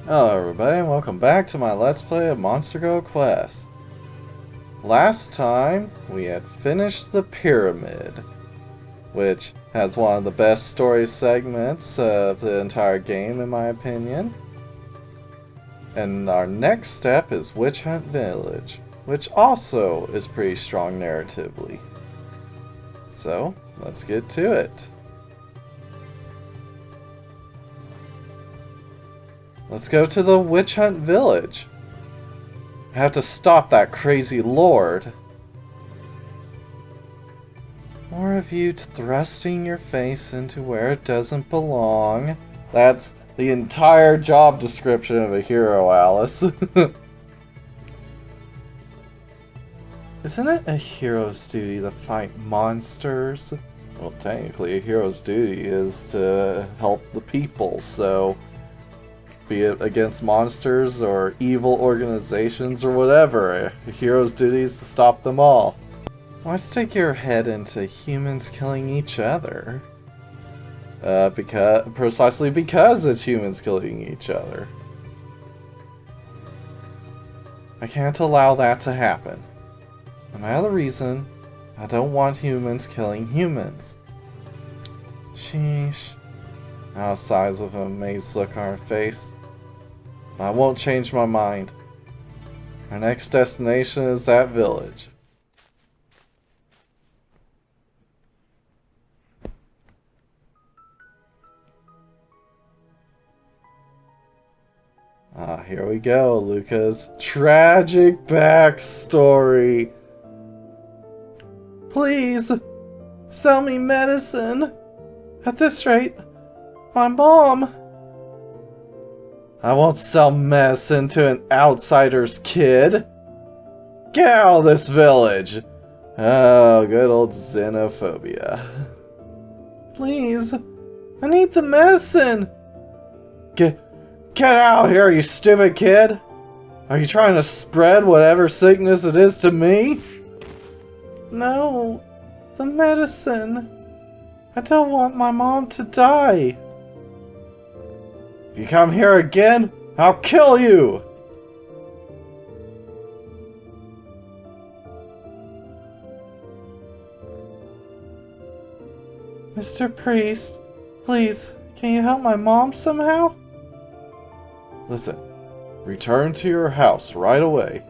Hello everybody and welcome back to my Let's Play of Monster Go Quest. Last time we had finished the pyramid, which has one of the best story segments of the entire game in my opinion. And our next step is Witch Hunt Village, which also is pretty strong narratively. So, let's get to it. Let's go to the Witch Hunt Village. I have to stop that crazy lord. More of you thrusting your face into where it doesn't belong. That's the entire job description of a hero, Alice. Isn't it a hero's duty to fight monsters? Well, technically a hero's duty is to help the people, so be it against monsters or evil organizations or whatever, a hero's duty is to stop them all. Why stick your head into humans killing each other? Precisely because it's humans killing each other. I can't allow that to happen. And my other reason, I don't want humans killing humans. Sheesh. Now sighs with an amazed look on her face. I won't change my mind. Our next destination is that village. Ah, here we go, Luca's tragic backstory. Please, sell me medicine. At this rate, my mom... I won't sell medicine to an outsider's kid. Get out of this village. Oh, good old xenophobia. Please, I need the medicine. Get out of here, you stupid kid. Are you trying to spread whatever sickness it is to me? No, the medicine. I don't want my mom to die. If you come here again, I'll kill you! Mr. Priest, please, can you help my mom somehow? Listen, return to your house right away.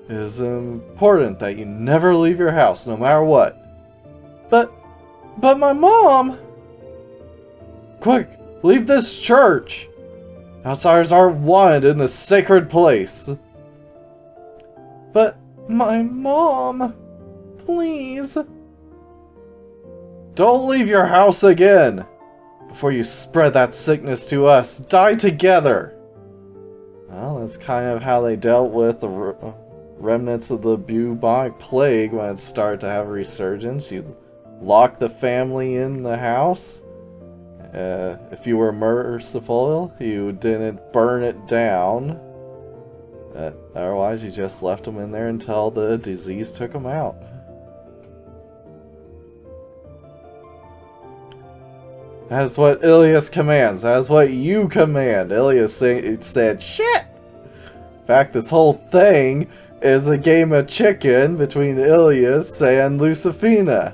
It is important that you never leave your house, no matter what. But my mom! Quick! Leave this church! Outsiders aren't wanted in this sacred place. But my mom, please. Don't leave your house again. Before you spread that sickness to us, die together. Well, that's kind of how they dealt with the remnants of the bubonic plague when it started to have a resurgence. You lock the family in the house. If you were merciful, you didn't burn it down. Otherwise, you just left them in there until the disease took them out. That is what Ilias commands. That is what you command. Ilias said, shit! In fact, this whole thing is a game of chicken between Ilias and Lucifina.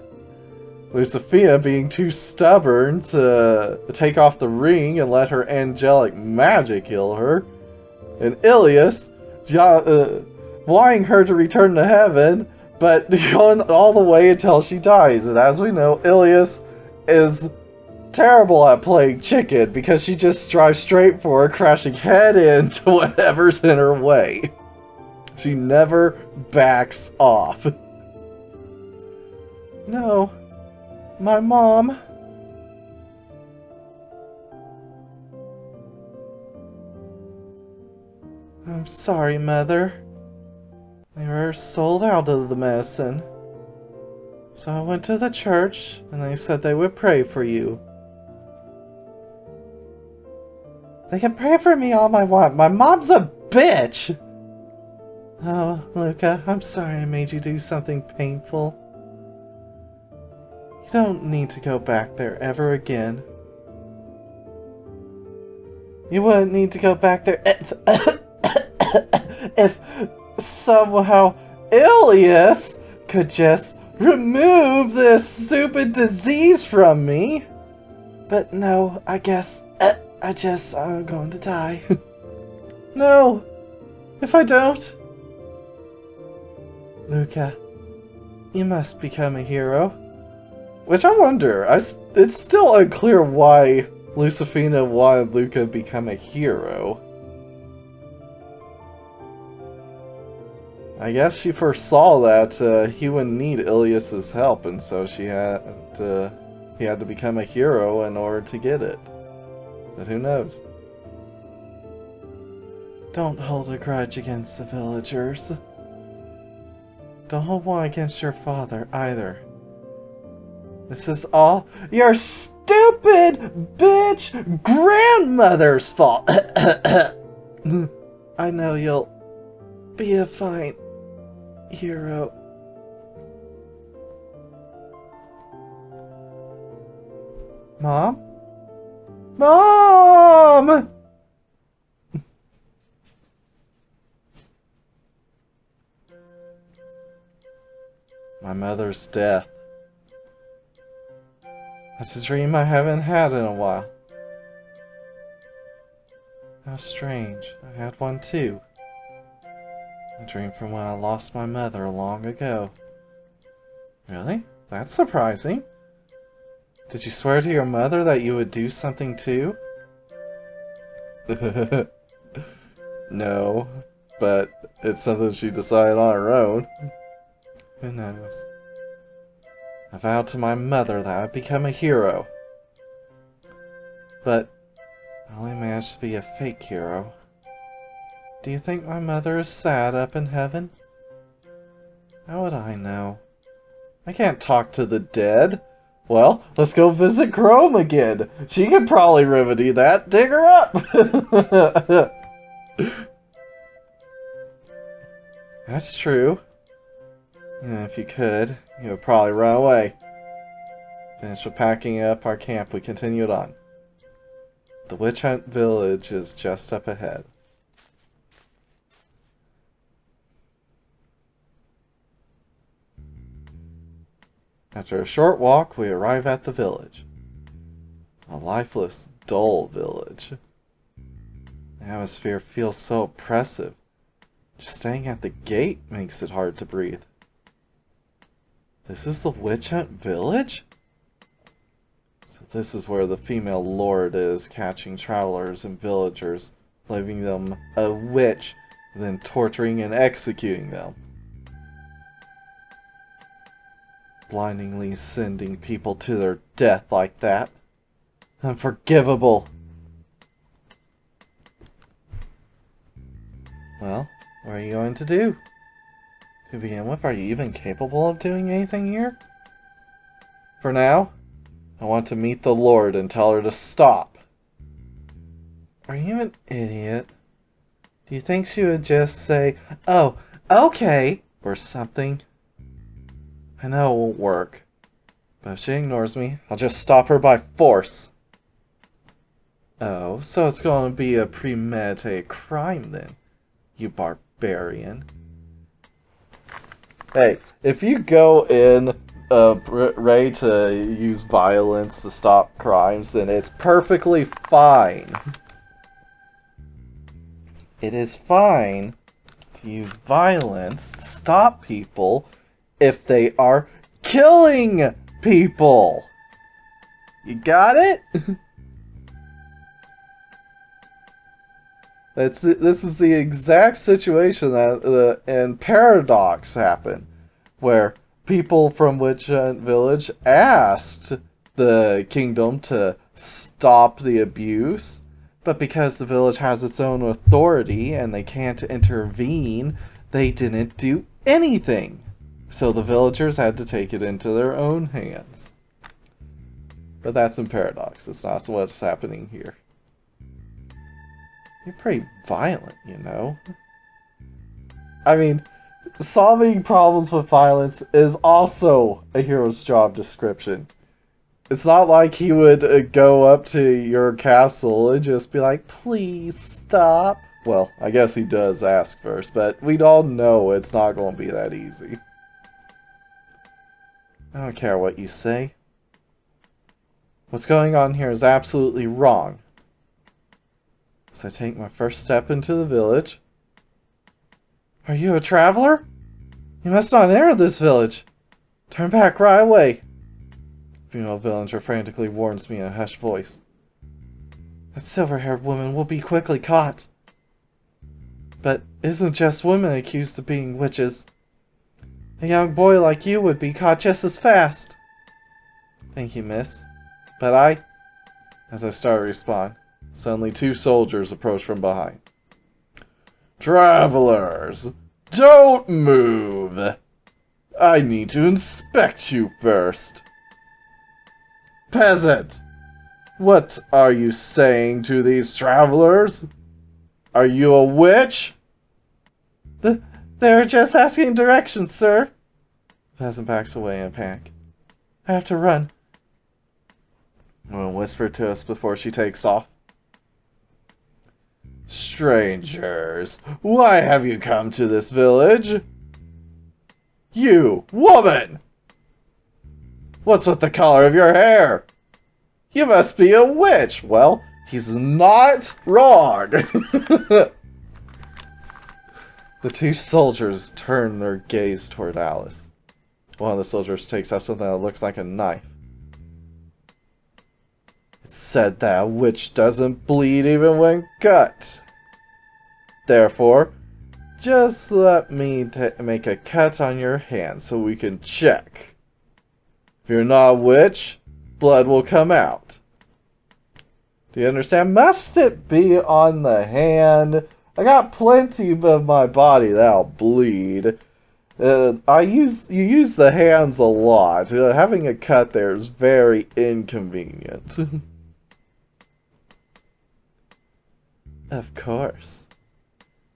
Lucifina being too stubborn to take off the ring and let her angelic magic heal her. And Ilias wanting her to return to heaven, but going all the way until she dies. And as we know, Ilias is terrible at playing chicken because she just drives straight for her, crashing head into whatever's in her way. She never backs off. No. My mom. I'm sorry, Mother. They were sold out of the medicine. So I went to the church, and they said they would pray for you. They can pray for me all I want. My mom's a bitch! Oh, Luca, I'm sorry I made you do something painful. You don't need to go back there ever again. You wouldn't need to go back there if somehow Ilias could just remove this stupid disease from me. But no, I guess I'm going to die. No, if I don't. Luca, you must become a hero. Which I wonder, it's still unclear why Lucifina wanted Luca to become a hero. I guess she foresaw that he wouldn't need Ilias's help, and so he had to become a hero in order to get it. But who knows? Don't hold a grudge against the villagers. Don't hold one against your father, either. This is all your stupid bitch grandmother's fault. I know you'll be a fine hero. Mom? Mom! My mother's death. That's a dream I haven't had in a while. How strange. I had one too. A dream from when I lost my mother long ago. Really? That's surprising. Did you swear to your mother that you would do something too? No, but it's something she decided on her own. Who knows? I vowed to my mother that I'd become a hero. But I only managed to be a fake hero. Do you think my mother is sad up in heaven? How would I know? I can't talk to the dead. Well, let's go visit Chrome again. She could probably remedy that. Dig her up! That's true. Yeah, if you could, you would probably run away. Finished with packing up our camp, we continued on. The Witch Hunt village is just up ahead. After a short walk, we arrive at the village. A lifeless, dull village. The atmosphere feels so oppressive. Just staying at the gate makes it hard to breathe. This is the Witch Hunt village? So this is where the female lord is, catching travelers and villagers, leaving them a witch, then torturing and executing them. Blindingly sending people to their death like that. Unforgivable. Well, what are you going to do? To begin with, are you even capable of doing anything here? For now, I want to meet the Lord and tell her to stop. Are you an idiot? Do you think she would just say, "Oh, okay," or something? I know it won't work, but if she ignores me, I'll just stop her by force. Oh, so it's going to be a premeditated crime then, you barbarian. Hey, if you go in ready to use violence to stop crimes, then it's perfectly fine. It is fine to use violence to stop people if they are killing people. You got it? This is the exact situation that in Paradox happened, where people from Witch Hunt Village asked the kingdom to stop the abuse, but because the village has its own authority and they can't intervene, they didn't do anything. So the villagers had to take it into their own hands. But that's in Paradox. It's not what's happening here. You're pretty violent, you know? I mean, solving problems with violence is also a hero's job description. It's not like he would go up to your castle and just be like, please stop. Well, I guess he does ask first, but we'd all know it's not going to be that easy. I don't care what you say. What's going on here is absolutely wrong. As I take my first step into the village. Are you a traveler? You must not enter this village. Turn back right away. Female villager frantically warns me in a hushed voice. That silver-haired woman will be quickly caught. But isn't just women accused of being witches? A young boy like you would be caught just as fast. Thank you, miss. But as I start to respond, suddenly 2 soldiers approach from behind. Travelers, don't move. I need to inspect you first. Peasant, what are you saying to these travelers? Are you a witch? They're just asking directions, sir. The peasant backs away in a panic. I have to run. Will whisper to us before she takes off. Strangers, why have you come to this village? You, woman! What's with the color of your hair? You must be a witch. Well, he's not wrong. The 2 soldiers turn their gaze toward Alice. One of the soldiers takes out something that looks like a knife. It's said that a witch doesn't bleed even when cut. Therefore, just let me make a cut on your hand so we can check. If you're not a witch, blood will come out. Do you understand? Must it be on the hand? I got plenty of my body that'll bleed. You use the hands a lot. Having a cut there is very inconvenient. Of course.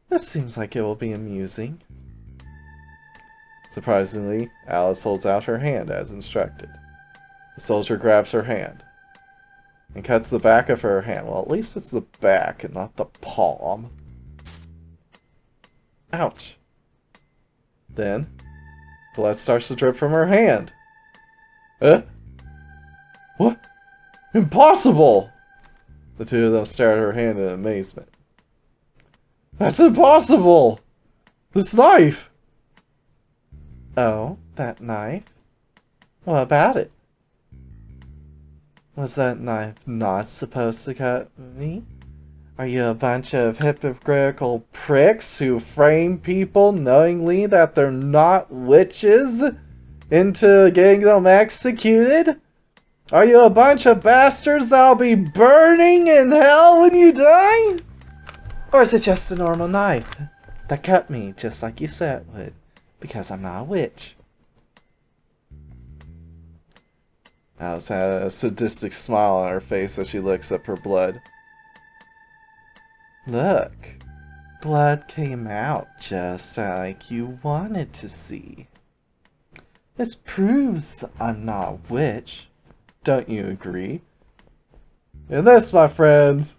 This seems like it will be amusing. Surprisingly, Alice holds out her hand as instructed. The soldier grabs her hand and cuts the back of her hand. Well, at least it's the back and not the palm. Ouch. Then, blood starts to drip from her hand. What? Impossible! The 2 of them stare at her hand in amazement. That's impossible! This knife! Oh, that knife? What about it? Was that knife not supposed to cut me? Are you a bunch of hypocritical pricks who frame people knowingly that they're not witches into getting them executed? Are you a bunch of bastards that'll be burning in hell when you die? Or is it just a normal knife that cut me just like you said it would, because I'm not a witch? Alice had a sadistic smile on her face as she looks up her blood. Look, blood came out just like you wanted to see. This proves I'm not a witch. Don't you agree? And this, my friends,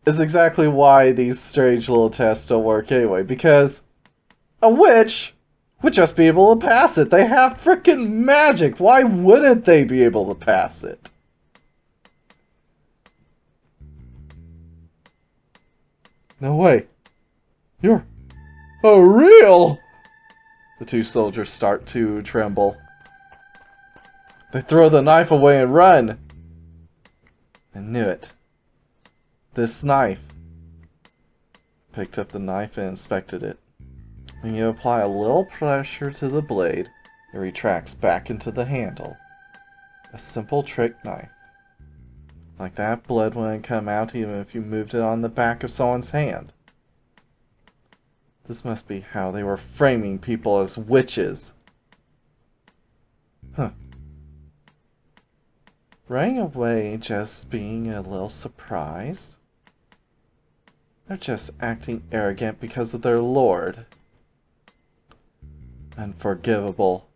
is exactly why these strange little tests don't work anyway, because a witch would just be able to pass it. They have frickin' magic. Why wouldn't they be able to pass it? No way. You're real! The 2 soldiers start to tremble. They throw the knife away and run. I knew it. This knife. Picked up the knife and inspected it. When you apply a little pressure to the blade, it retracts back into the handle. A simple trick knife. Like that, blood wouldn't come out even if you moved it on the back of someone's hand. This must be how they were framing people as witches. Huh. Running away just being a little surprised? They're just acting arrogant because of their lord. Unforgivable.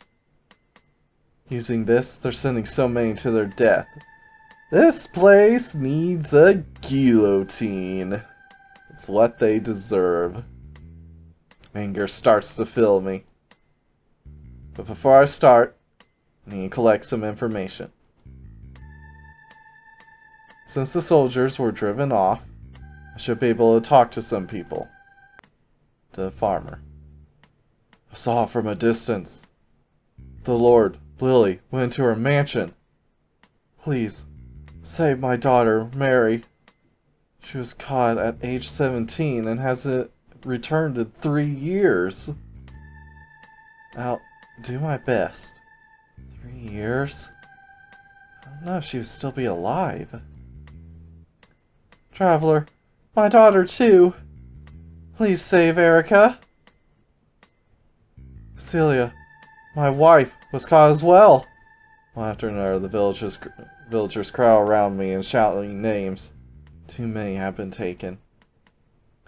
Using this, they're sending so many to their death. This place needs a guillotine. It's what they deserve. Anger starts to fill me. But before I start, I need to collect some information. Since the soldiers were driven off, I should be able to talk to some people. To the farmer. I saw from a distance. The Lord, Lily, went to her mansion. Please, save my daughter, Mary. She was caught at age 17 and hasn't returned in 3 years. I'll do my best. 3 years? I don't know if she would still be alive. Traveler, my daughter too. Please save Erica. Celia, my wife, was caught as well. One after another, the villagers crowd around me and shouting names. Too many have been taken.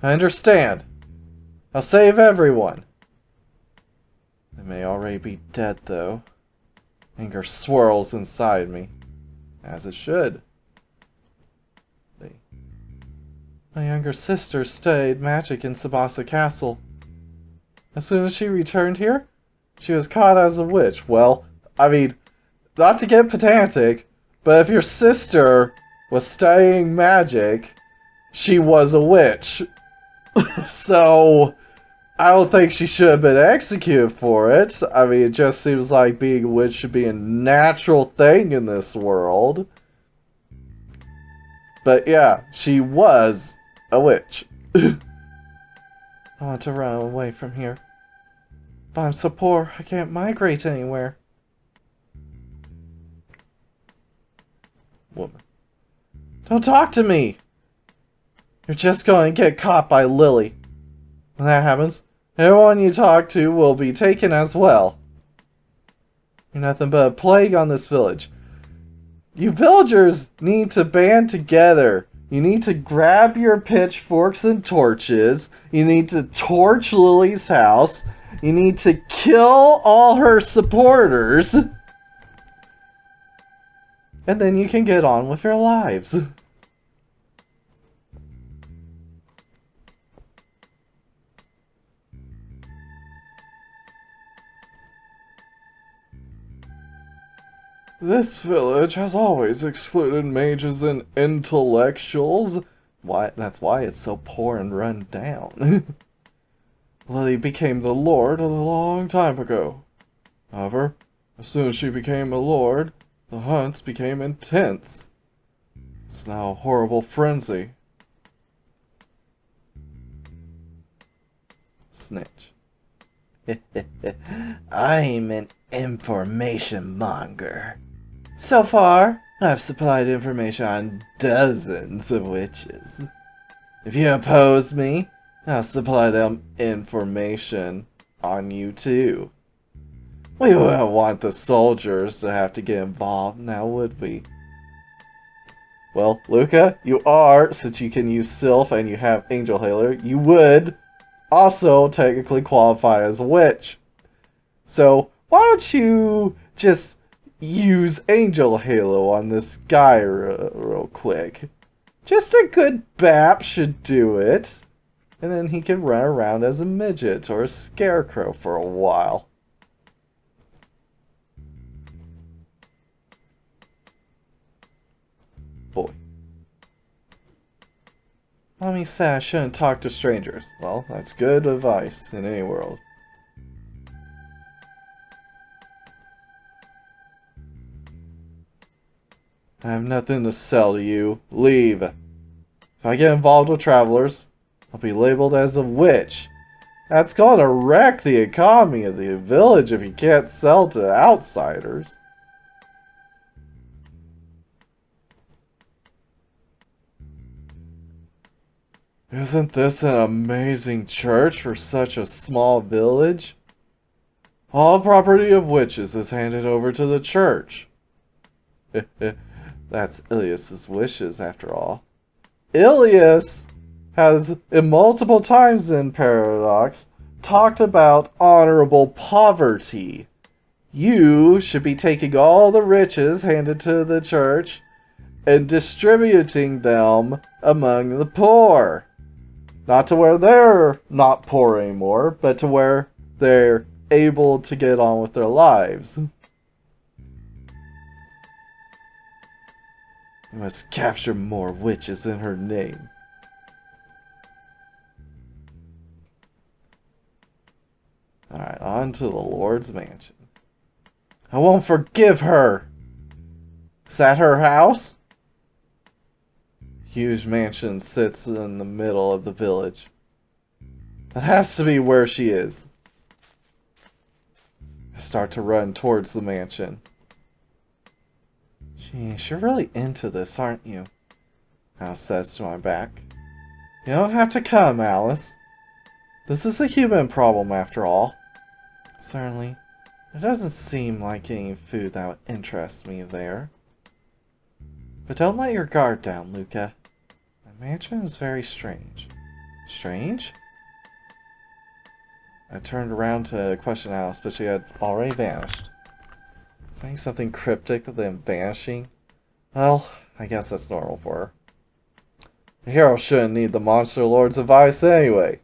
I understand. I'll save everyone. They may already be dead, though. Anger swirls inside me, as it should. My younger sister studied magic in Tsubasa Castle. As soon as she returned here, she was caught as a witch. Well, I mean, not to get pedantic, but if your sister was studying magic, she was a witch. So, I don't think she should have been executed for it. I mean, it just seems like being a witch should be a natural thing in this world. But yeah, she was a witch. I want to run away from here. But I'm so poor, I can't migrate anywhere. Woman. Don't talk to me! You're just going to get caught by Lily. When that happens, everyone you talk to will be taken as well. You're nothing but a plague on this village. You villagers need to band together. You need to grab your pitchforks and torches. You need to torch Lily's house. You need to kill all her supporters. And then you can get on with your lives. This village has always excluded mages and intellectuals. That's why it's so poor and run down. Lily became the lord a long time ago. However, as soon as she became a lord, the hunts became intense. It's now a horrible frenzy. Snitch. I'm an information monger. So far, I've supplied information on dozens of witches. If you oppose me, I'll supply them information on you too. We wouldn't want the soldiers to have to get involved now, would we? Well, Luca, you are, since you can use Sylph and you have Angel Hailer, you would also technically qualify as a witch. So, why don't you just use Angel Halo on this guy real quick? Just a good bap should do it. And then he can run around as a midget or a scarecrow for a while. Boy. Mommy said I shouldn't talk to strangers. Well, that's good advice in any world. I have nothing to sell to you. Leave. If I get involved with travelers, I'll be labeled as a witch. That's gonna wreck the economy of the village if you can't sell to outsiders. Isn't this an amazing church for such a small village? All property of witches is handed over to the church. That's Ilias's wishes, after all. Ilias has, in multiple times in Paradox, talked about honorable poverty. You should be taking all the riches handed to the church and distributing them among the poor. Not to where they're not poor anymore, but to where they're able to get on with their lives. You must capture more witches in her name. Alright, on to the Lord's mansion. I won't forgive her! Is that her house? Huge mansion sits in the middle of the village. That has to be where she is. I start to run towards the mansion. Geez, you're really into this, aren't you? Alice says to my back. You don't have to come, Alice. This is a human problem after all. Certainly, it doesn't seem like any food that would interest me there. But don't let your guard down, Luca. The mansion is very strange. Strange? I turned around to question Alice, but she had already vanished. Saying something cryptic, then vanishing? Well, I guess that's normal for her. The hero shouldn't need the Monster Lord's advice anyway.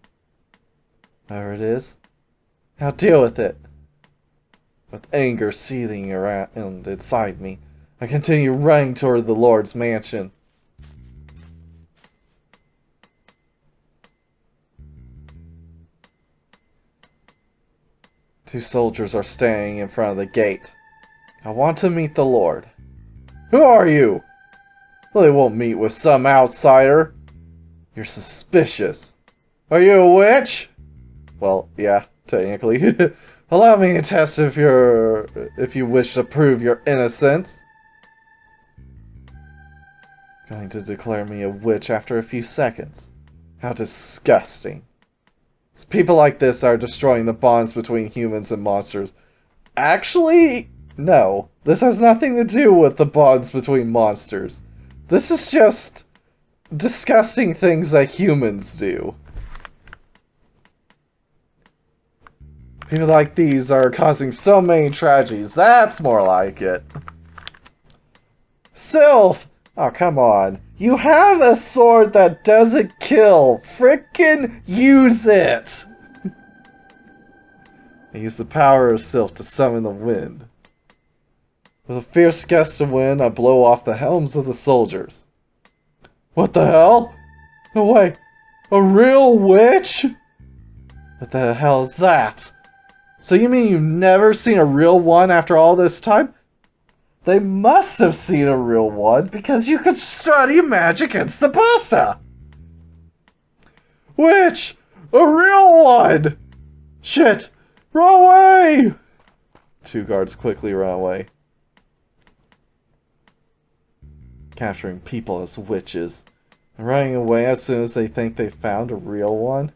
Whatever it is, I'll deal with it. With anger seething around inside me, I continue running toward the Lord's mansion. Two soldiers are standing in front of the gate. I want to meet the Lord. Who are you? Really won't meet with some outsider. You're suspicious. Are you a witch? Well, yeah, technically. Allow me to test if you wish to prove your innocence. Going to declare me a witch after a few seconds. How disgusting. It's people like this are destroying the bonds between humans and monsters. Actually, no. This has nothing to do with the bonds between monsters. This is just disgusting things that humans do. People like these are causing so many tragedies. That's more like it. Sylph! Oh, come on. You have a sword that doesn't kill. Frickin' use it! I use the power of Sylph to summon the wind. With a fierce gust of wind, I blow off the helms of the soldiers. What the hell? No way. A real witch? What the hell is that? So you mean you've never seen a real one after all this time? They must have seen a real one because you could study magic in Sabasa. Witch! A real one! Shit! Run away! Two guards quickly run away. Capturing people as witches. And running away as soon as they think they found a real one.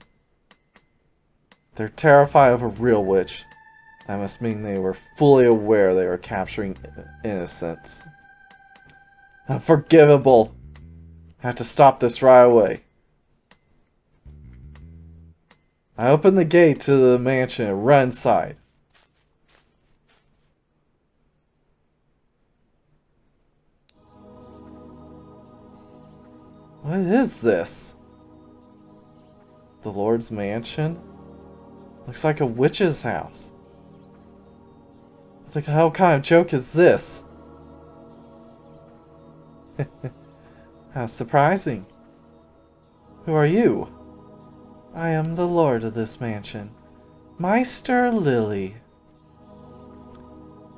They're terrified of a real witch. That must mean they were fully aware they were capturing innocents. Unforgivable! I have to stop this right away. I open the gate to the mansion and run inside. What is this? The Lord's mansion? Looks like a witch's house. What the hell kind of joke is this? How surprising. Who are you? I am the lord of this mansion, Meister Lily.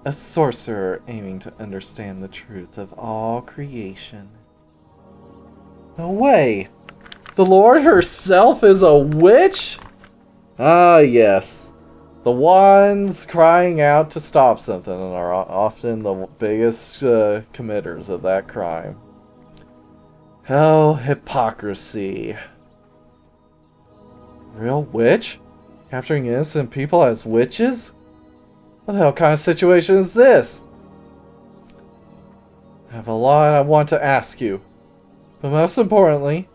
A sorcerer aiming to understand the truth of all creation. No way! The Lord herself is a witch? Ah, yes. The ones crying out to stop something are often the biggest committers of that crime. Oh, hypocrisy. Real witch? Capturing innocent people as witches? What the hell kind of situation is this? I have a lot I want to ask you. But most importantly,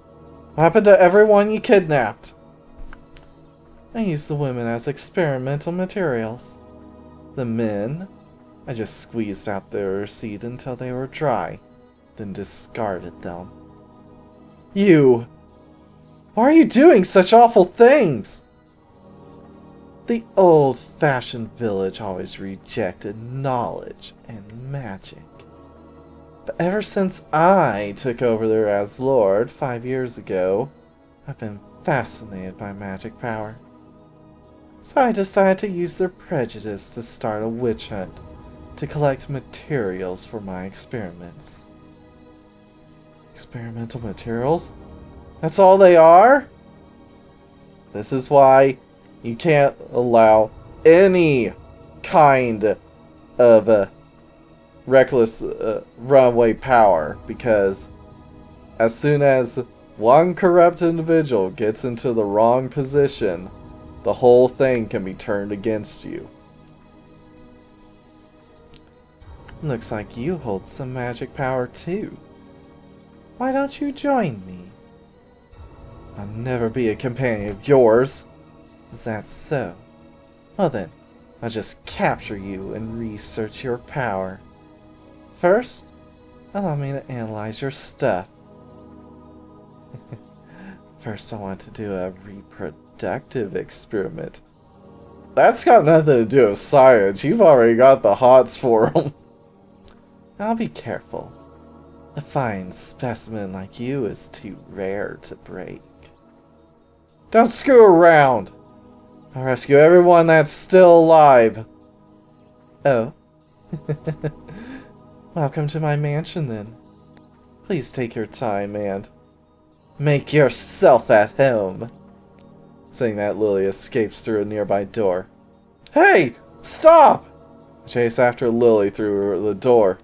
what happened to everyone you kidnapped? I used the women as experimental materials. The men, I just squeezed out their seed until they were dry, then discarded them. You! Why are you doing such awful things? The old-fashioned village always rejected knowledge and magic. But ever since I took over there as Lord 5 years ago, I've been fascinated by magic power. So I decided to use their prejudice to start a witch hunt to collect materials for my experiments. Experimental materials? That's all they are? This is why you can't allow any kind of reckless runaway power, because as soon as one corrupt individual gets into the wrong position, the whole thing can be turned against you. Looks like you hold some magic power too. Why don't you join me? I'll never be a companion of yours. Is that so? Well then, I'll just capture you and research your power. First, allow me to analyze your stuff. First, I want to do a reproductive experiment. That's got nothing to do with science. You've already got the hots for them. I'll be careful. A fine specimen like you is too rare to break. Don't screw around. I'll rescue everyone that's still alive. Oh. Welcome to my mansion then. Please take your time and make yourself at home. Saying that, Lily escapes through a nearby door. Hey! Stop! I chase after Lily through the door.